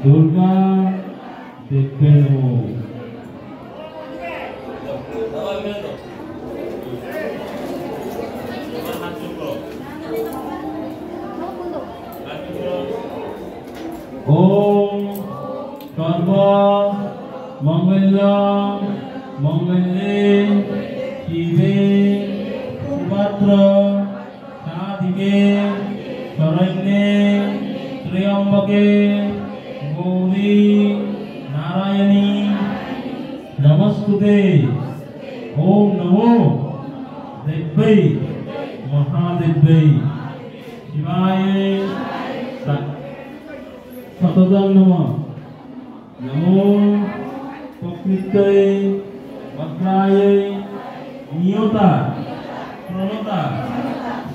দুর্গা দেবী নমো। ओम सर्व मंगल मंगल्ये शिवे सुभद्र साधिके शरण्ये त्र्यंबके गौरी नारायणी नमस्तुते। ओम नमो देव्यै महादेव्यै शिवाय शतदं नमः। नमो प्रकृत्यै वक्रायै नियता प्रणता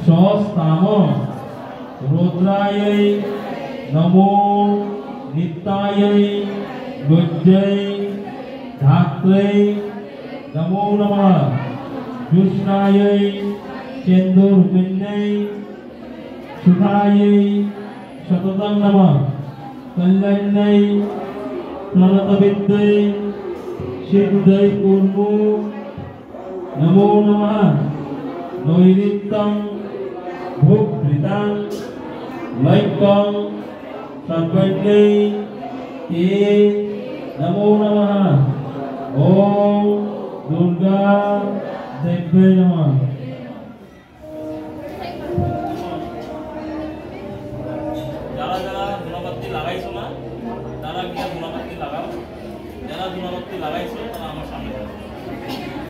स्वस्ताम रुद्रायै नमो नित्यायै लज्जै धात्रै नमो नमः। कृष्णायै चेन्दूरपिण्यै सुखायै शतदं नमः। कल्याण्यै प्रणतविद्यै सिद्ध्यै कुर्मु नमो नमः। नैऋत्यं भूभृतां लैक्यं सर्वज्ञै ते नमो नमः। ओम दुर्गा देव्यै नमः। যারা যারা ধূপবাতি লাগাইছো না তারা গিয়ে ধূপবাতি লাগাও, যারা ধূপবাতি লাগাইছো তারা আমার সামনে আসো।